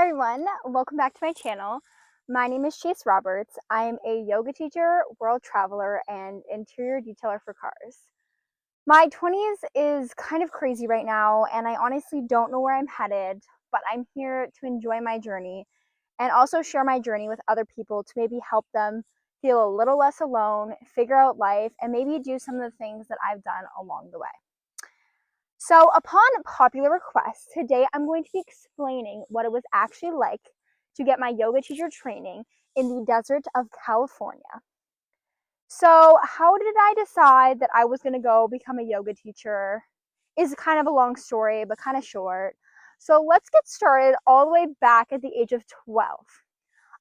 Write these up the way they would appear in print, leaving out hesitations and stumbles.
everyone, welcome back to my channel. My name is Chase Roberts. I am a yoga teacher, world traveler, and interior detailer for cars. My 20s is kind of crazy right now, and I honestly don't know where I'm headed, but I'm here to enjoy my journey and also share my journey with other people to maybe help them feel a little less alone, figure out life, and maybe do some of the things that I've done along the way. So, upon popular request, today I'm going to be explaining what it was actually like to get my yoga teacher training in the desert of California. So, how did I decide that I was going to go become a yoga teacher? Is kind of a long story, but kind of short. So, let's get started all the way back at the age of 12.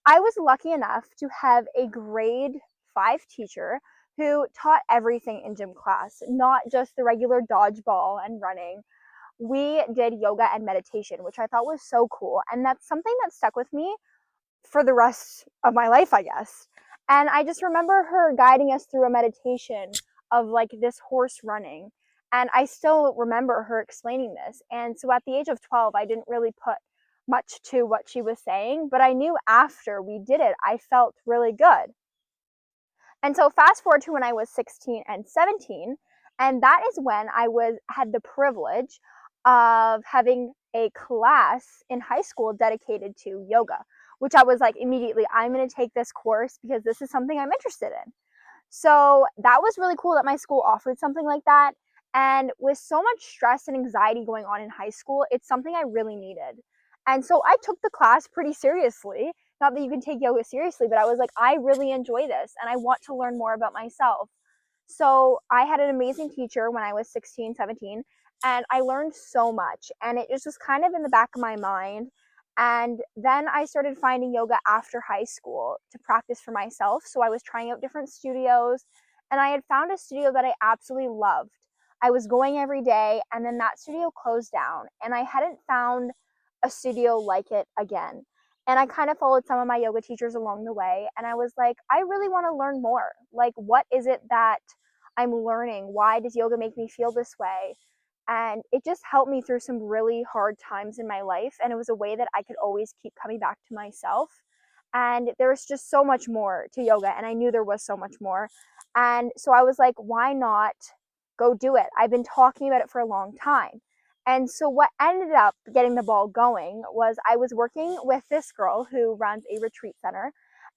I was lucky enough to have a grade 5 teacher who taught everything in gym class, not just the regular dodgeball and running. We did yoga and meditation, which I thought was so cool. And that's something that stuck with me for the rest of my life, I guess. And I just remember her guiding us through a meditation of like this horse running. And I still remember her explaining this. And so at the age of 12, I didn't really put much to what she was saying, but I knew after we did it, I felt really good. And so fast forward to when I was 16 and 17, and that is when I had the privilege of having a class in high school dedicated to yoga, which I was like immediately, I'm going to take this course because this is something I'm interested in. So that was really cool that my school offered something like that. And with so much stress and anxiety going on in high school, it's something I really needed. And so I took the class pretty seriously. Not that you can take yoga seriously, but I was like, I really enjoy this and I want to learn more about myself. So I had an amazing teacher when I was 16, 17, and I learned so much. And it just was kind of in the back of my mind. And then I started finding yoga after high school to practice for myself. So I was trying out different studios, and I had found a studio that I absolutely loved. I was going every day, and then that studio closed down, and I hadn't found a studio like it again. And I kind of followed some of my yoga teachers along the way, and I was like, I really want to learn more. Like, what is it that I'm learning? Why does yoga make me feel this way? And it just helped me through some really hard times in my life. And it was a way that I could always keep coming back to myself. And there was just so much more to yoga. And I knew there was so much more. And so I was like, why not go do it? I've been talking about it for a long time. And so what ended up getting the ball going was I was working with this girl who runs a retreat center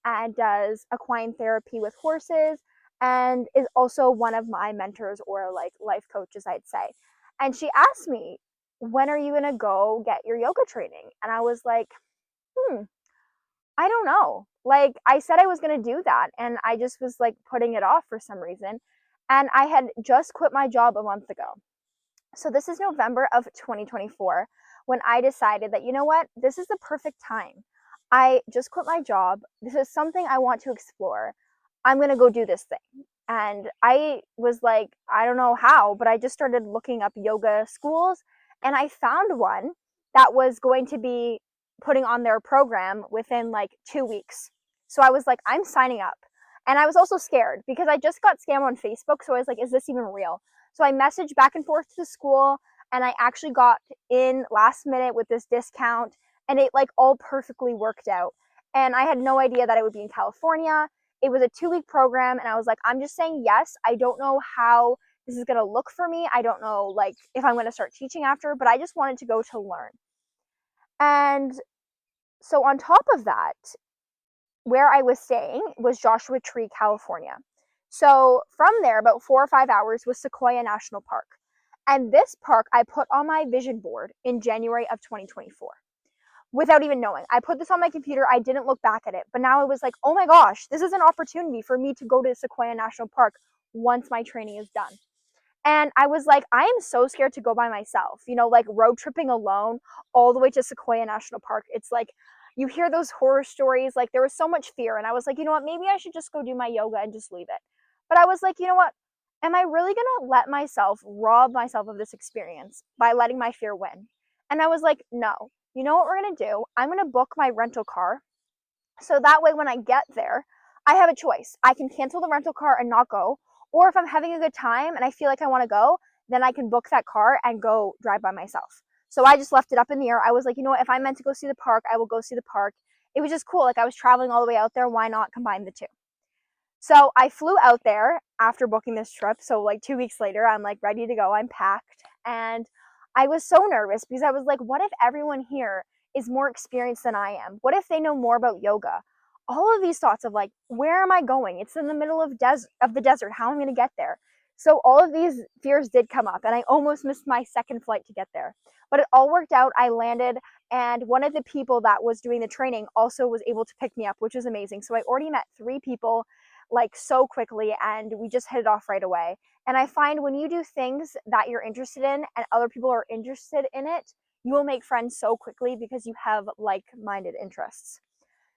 and does equine therapy with horses and is also one of my mentors or like life coaches, I'd say. And she asked me, when are you going to go get your yoga training? And I was like, I don't know. Like, I said I was going to do that. And I just was like putting it off for some reason. And I had just quit my job a month ago. So this is November of 2024 when I decided that, you know what, this is the perfect time. I just quit my job. This is something I want to explore. I'm going to go do this thing. And I was like, I don't know how, but I just started looking up yoga schools and I found one that was going to be putting on their program within like 2 weeks. So I was like, I'm signing up. And I was also scared because I just got scammed on Facebook. So I was like, is this even real? So I messaged back and forth to the school and I actually got in last minute with this discount and it like all perfectly worked out. And I had no idea that it would be in California. It was a 2-week program and I was like, I'm just saying yes. I don't know how this is going to look for me. I don't know like if I'm going to start teaching after, but I just wanted to go to learn. And so on top of that, where I was staying was Joshua Tree, California. So from there, about 4 or 5 hours was Sequoia National Park. And this park I put on my vision board in January of 2024 without even knowing. I put this on my computer. I didn't look back at it. But now it was like, oh my gosh, this is an opportunity for me to go to Sequoia National Park once my training is done. And I was like, I am so scared to go by myself, you know, like road tripping alone all the way to Sequoia National Park. It's like, you hear those horror stories, like there was so much fear. And I was like, you know what, maybe I should just go do my yoga and just leave it. But I was like, you know what, am I really gonna let myself rob myself of this experience by letting my fear win? And I was like, no, you know what we're gonna do? I'm gonna book my rental car. So that way when I get there, I have a choice. I can cancel the rental car and not go. Or if I'm having a good time and I feel like I wanna go, then I can book that car and go drive by myself. So I just left it up in the air. I was like, you know what, if I'm meant to go see the park, I will go see the park. It was just cool. Like I was traveling all the way out there. Why not combine the two? So I flew out there after booking this trip. So like 2 weeks later, I'm like ready to go. I'm packed. And I was so nervous because I was like, what if everyone here is more experienced than I am? What if they know more about yoga? All of these thoughts of like, where am I going? It's in the middle of the desert. How am I going to get there? So all of these fears did come up, and I almost missed my second flight to get there. But it all worked out. I landed, and one of the people that was doing the training also was able to pick me up, which was amazing. So I already met 3 people like so quickly, and we just hit it off right away. And I find when you do things that you're interested in and other people are interested in it, you will make friends so quickly because you have like-minded interests.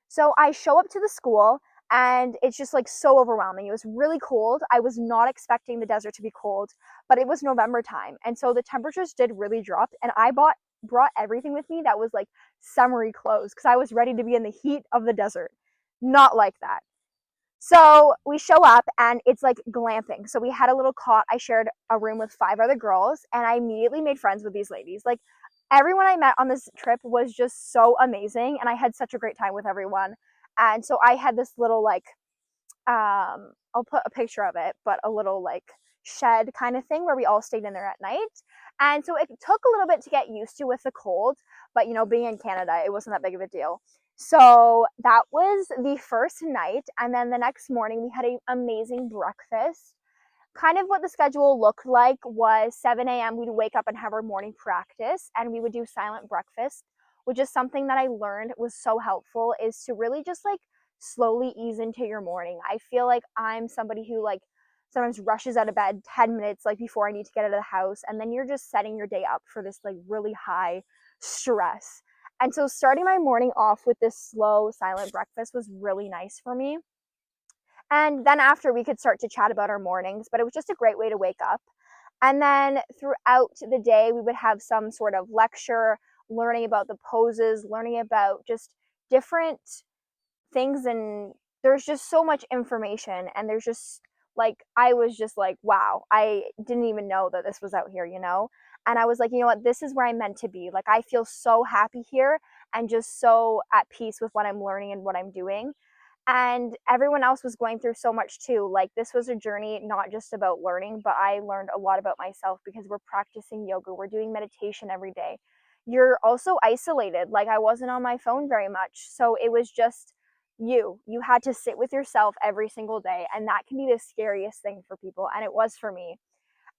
So I show up to the school, and it's just like so overwhelming. It was really cold. I was not expecting the desert to be cold, but it was November time. And so the temperatures did really drop, and I brought everything with me that was like summery clothes because I was ready to be in the heat of the desert. Not like that. So we show up, and it's like glamping. So we had a little cot. I shared a room with 5 other girls, and I immediately made friends with these ladies. Like everyone I met on this trip was just so amazing, and I had such a great time with everyone. And so I had this little like I'll put a picture of it, but a little like shed kind of thing where we all stayed in there at night. And so it took a little bit to get used to with the cold, but you know, being in Canada, it wasn't that big of a deal. So that was the first night. And then the next morning, we had an amazing breakfast. Kind of what the schedule looked like was 7 a.m. We'd wake up and have our morning practice, and we would do silent breakfast, which is something that I learned was so helpful, is to really just like slowly ease into your morning. I feel like I'm somebody who like sometimes rushes out of bed 10 minutes like before I need to get out of the house, and then you're just setting your day up for this like really high stress. And so starting my morning off with this slow silent breakfast was really nice for me. And then after, we could start to chat about our mornings, but it was just a great way to wake up. And then throughout the day, we would have some sort of lecture, learning about the poses, learning about just different things. And there's just so much information. And there's just like, I was just like, wow, I didn't even know that this was out here, you know? And I was like, you know what? This is where I'm meant to be. Like, I feel so happy here and just so at peace with what I'm learning and what I'm doing. And everyone else was going through so much too. Like this was a journey not just about learning, but I learned a lot about myself because we're practicing yoga, we're doing meditation every day. You're also isolated. Like I wasn't on my phone very much, so it was just you had to sit with yourself every single day, and that can be the scariest thing for people, and it was for me.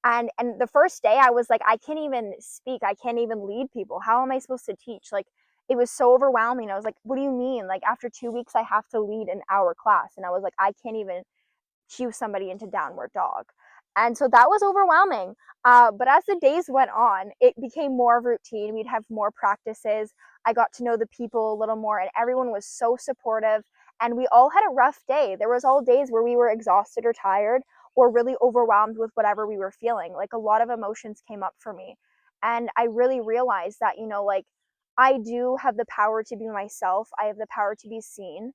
And the first day I was like, I can't even speak, I can't even lead people, how am I supposed to teach? Like it was so overwhelming. I was like, what do you mean? Like after 2 weeks I have to lead an hour class, and I was like, I can't even cue somebody into downward dog. And so that was overwhelming. But as the days went on, it became more of routine. We'd have more practices. I got to know the people a little more, and everyone was so supportive. And we all had a rough day. There was all days where we were exhausted or tired or really overwhelmed with whatever we were feeling. Like a lot of emotions came up for me. And I really realized that, you know, like I do have the power to be myself. I have the power to be seen.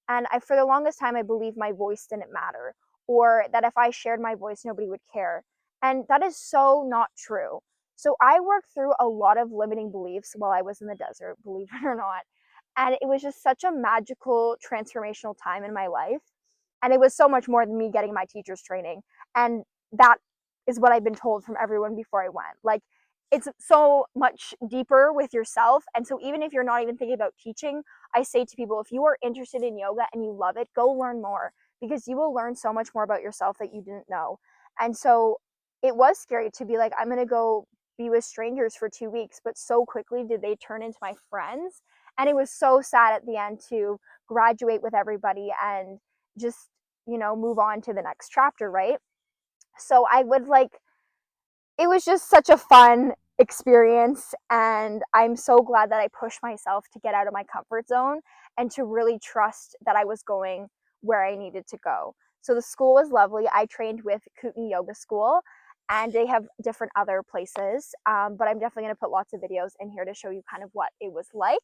And for the longest time, I believed my voice didn't matter, or that if I shared my voice, nobody would care. And that is so not true. So I worked through a lot of limiting beliefs while I was in the desert, believe it or not. And it was just such a magical, transformational time in my life. And it was so much more than me getting my teacher's training. And that is what I've been told from everyone before I went. Like, it's so much deeper with yourself. And so even if you're not even thinking about teaching, I say to people, if you are interested in yoga and you love it, go learn more, because you will learn so much more about yourself that you didn't know. And so it was scary to be like, I'm going to go be with strangers for 2 weeks, but so quickly did they turn into my friends. And it was so sad at the end to graduate with everybody and just, you know, move on to the next chapter, right? So I would like, it was just such a fun experience, and I'm so glad that I pushed myself to get out of my comfort zone and to really trust that I was going where I needed to go. So the school was lovely. I trained with Kootenai Yoga School, and they have different other places, but I'm definitely going to put lots of videos in here to show you kind of what it was like.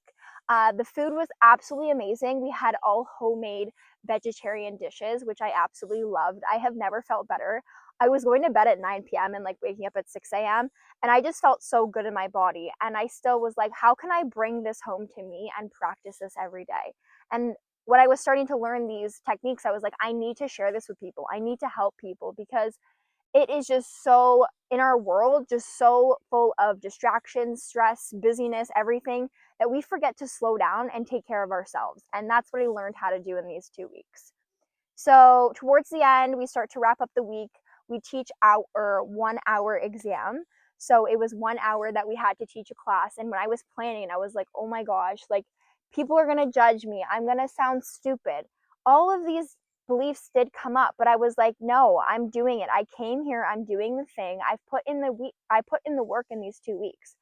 The food was absolutely amazing. We had all homemade vegetarian dishes, which I absolutely loved. I have never felt better. I was going to bed at 9 p.m. and like waking up at 6 a.m. And I just felt so good in my body. And I still was like, how can I bring this home to me and practice this every day? And when I was starting to learn these techniques, I was like, I need to share this with people. I need to help people because it is just so in our world, just so full of distractions, stress, busyness, everything that we forget to slow down and take care of ourselves. And that's what I learned how to do in these 2 weeks. So, towards the end, we start to wrap up the week. We teach our 1 hour exam. So, it was 1 hour that we had to teach a class. And when I was planning, I was like, oh my gosh, like people are going to judge me. I'm going to sound stupid. All of these beliefs did come up, but I was like, no, I'm doing it. I came here, I'm doing the thing. I put in the work in these 2 weeks.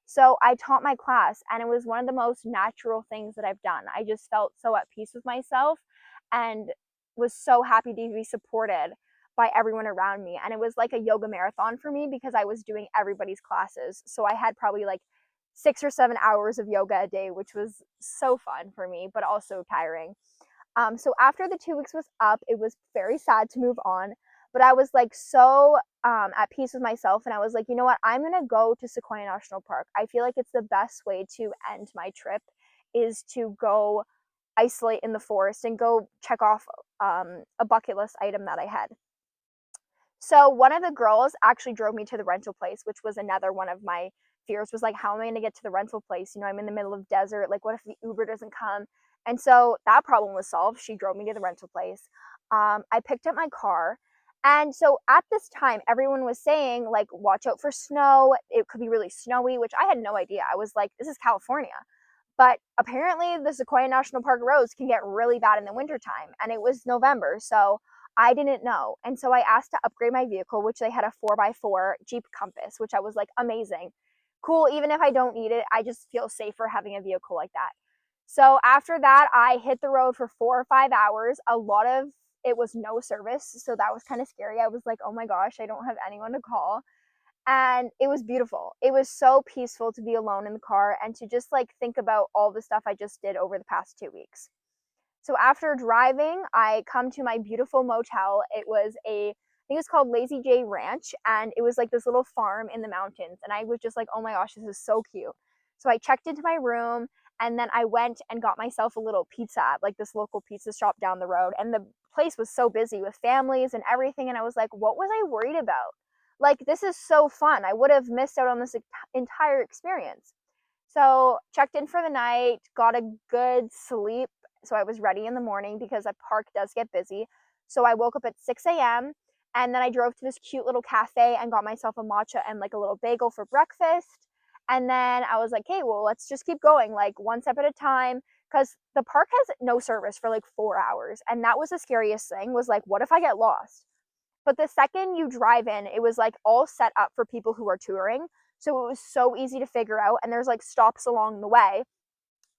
So I taught my class and it was one of the most natural things that I've done. I just felt so at peace with myself and was so happy to be supported by everyone around me. And it was like a yoga marathon for me because I was doing everybody's classes. So I had probably like 6 or 7 hours of yoga a day, which was so fun for me, but also tiring. So after the 2 weeks was up, it was very sad to move on, but I was like so at peace with myself. And I was like, you know what? I'm going to go to Sequoia National Park. I feel like it's the best way to end my trip is to go isolate in the forest and go check off a bucket list item that I had. So one of the girls actually drove me to the rental place, which was another one of my fears was like, how am I going to get to the rental place? You know, I'm in the middle of desert. Like, what if the Uber doesn't come? And so that problem was solved. She drove me to the rental place. I picked up my car. And so at this time, everyone was saying, like, watch out for snow. It could be really snowy, which I had no idea. I was like, this is California. But apparently, the Sequoia National Park roads can get really bad in the wintertime. And it was November. So I didn't know. And so I asked to upgrade my vehicle, which they had a 4x4 Jeep Compass, which I was like, amazing. Cool. Even if I don't need it, I just feel safer having a vehicle like that. So after that, I hit the road for 4 or 5 hours. A lot of it was no service. So that was kind of scary. I was like, oh my gosh, I don't have anyone to call. And it was beautiful. It was so peaceful to be alone in the car and to just like think about all the stuff I just did over the past 2 weeks. So after driving, I come to my beautiful motel. I think it was called Lazy J Ranch, and it was like this little farm in the mountains. And I was just like, oh my gosh, this is so cute. So I checked into my room, and then I went and got myself a little pizza at like this local pizza shop down the road. And the place was so busy with families and everything. And I was like, what was I worried about? Like, this is so fun. I would have missed out on this entire experience. So checked in for the night, got a good sleep. So I was ready in the morning because a park does get busy. So I woke up at 6 a.m. and then I drove to this cute little cafe and got myself a matcha and like a little bagel for breakfast. And then I was like, hey, well, let's just keep going, like one step at a time. Because the park has no service for like 4 hours. And that was the scariest thing was like, what if I get lost? But the second you drive in, it was like all set up for people who are touring. So it was so easy to figure out. And there's like stops along the way.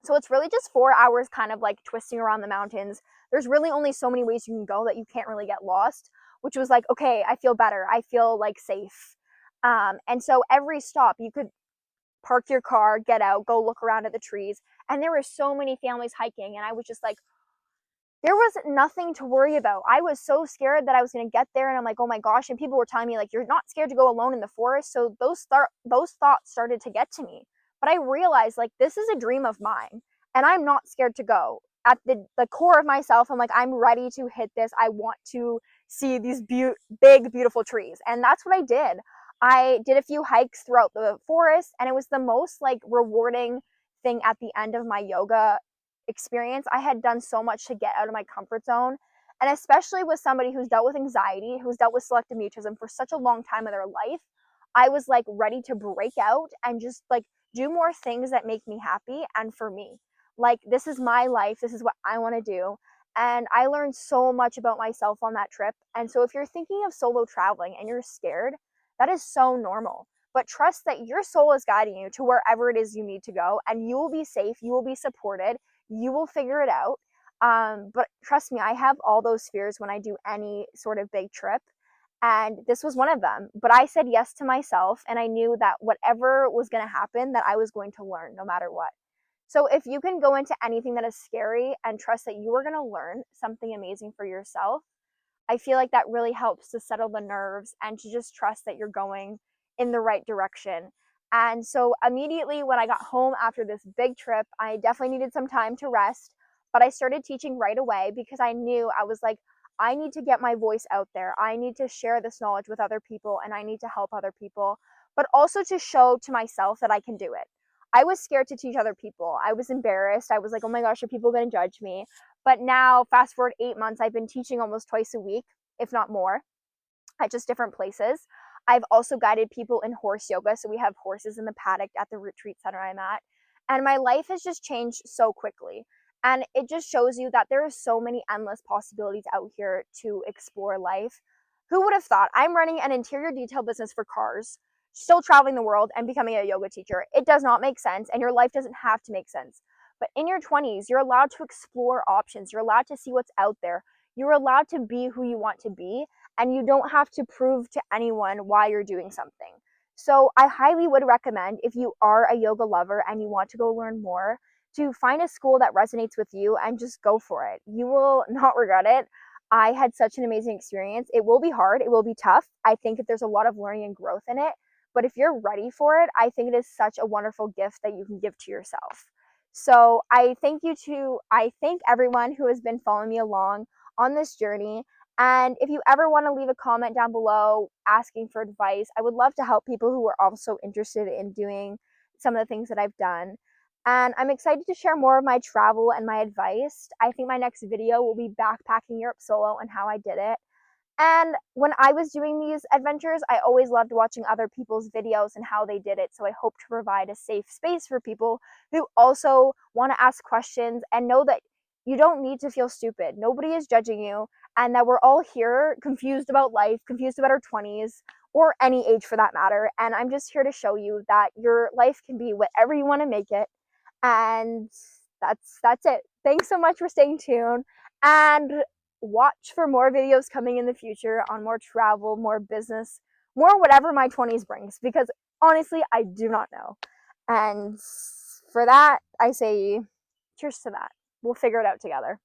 So it's really just 4 hours kind of like twisting around the mountains. There's really only so many ways you can go that you can't really get lost, which was like, okay, I feel better. I feel like safe. And so every stop you could park your car, get out, go look around at the trees. And there were so many families hiking. And I was just like, there was nothing to worry about. I was so scared that I was going to get there and I'm like, oh my gosh. And people were telling me like, you're not scared to go alone in the forest. So those thoughts started to get to me. But I realized like, this is a dream of mine and I'm not scared to go. At the core of myself, I'm like, I'm ready to hit this. I want to see these big, beautiful trees. And that's what I did. I did a few hikes throughout the forest and it was the most like rewarding thing at the end of my yoga experience. I had done so much to get out of my comfort zone. And especially with somebody who's dealt with anxiety, who's dealt with selective mutism for such a long time of their life, I was like ready to break out and just like do more things that make me happy and for me. Like, this is my life, this is what I want to do. And I learned so much about myself on that trip. And so if you're thinking of solo traveling and you're scared, that is so normal. But trust that your soul is guiding you to wherever it is you need to go, and you will be safe, you will be supported, you will figure it out. But trust me, I have all those fears when I do any sort of big trip. And this was one of them. But I said yes to myself, and I knew that whatever was going to happen, that I was going to learn no matter what. So if you can go into anything that is scary and trust that you are going to learn something amazing for yourself, I feel like that really helps to settle the nerves and to just trust that you're going in the right direction. And so immediately when I got home after this big trip, I definitely needed some time to rest, but I started teaching right away because I knew, I was like, I need to get my voice out there. I need to share this knowledge with other people and I need to help other people, but also to show to myself that I can do it. I was scared to teach other people. I was embarrassed. I was like, oh my gosh, are people going to judge me? But now, fast forward 8 months, I've been teaching almost twice a week, if not more, at just different places. I've also guided people in horse yoga. So we have horses in the paddock at the retreat center I'm at. And my life has just changed so quickly. And it just shows you that there are so many endless possibilities out here to explore life. Who would have thought? I'm running an interior detail business for cars, still traveling the world and becoming a yoga teacher. It does not make sense, and your life doesn't have to make sense. But in your 20s, you're allowed to explore options. You're allowed to see what's out there. You're allowed to be who you want to be, and you don't have to prove to anyone why you're doing something. So I highly would recommend, if you are a yoga lover and you want to go learn more, to find a school that resonates with you and just go for it. You will not regret it. I had such an amazing experience. It will be hard, it will be tough. I think that there's a lot of learning and growth in it, but if you're ready for it, I think it is such a wonderful gift that you can give to yourself. So I thank everyone who has been following me along on this journey. And if you ever want to leave a comment down below asking for advice, I would love to help people who are also interested in doing some of the things that I've done. And I'm excited to share more of my travel and my advice. I think my next video will be backpacking Europe solo and how I did it. And when I was doing these adventures, I always loved watching other people's videos and how they did it. So I hope to provide a safe space for people who also want to ask questions and know that you don't need to feel stupid. Nobody is judging you, and that we're all here confused about life, confused about our 20s, or any age for that matter. And I'm just here to show you that your life can be whatever you want to make it. And that's it. Thanks so much for staying tuned. And watch for more videos coming in the future on more travel, more business, more whatever my 20s brings, because honestly, I do not know. And for that, I say cheers to that. We'll figure it out together.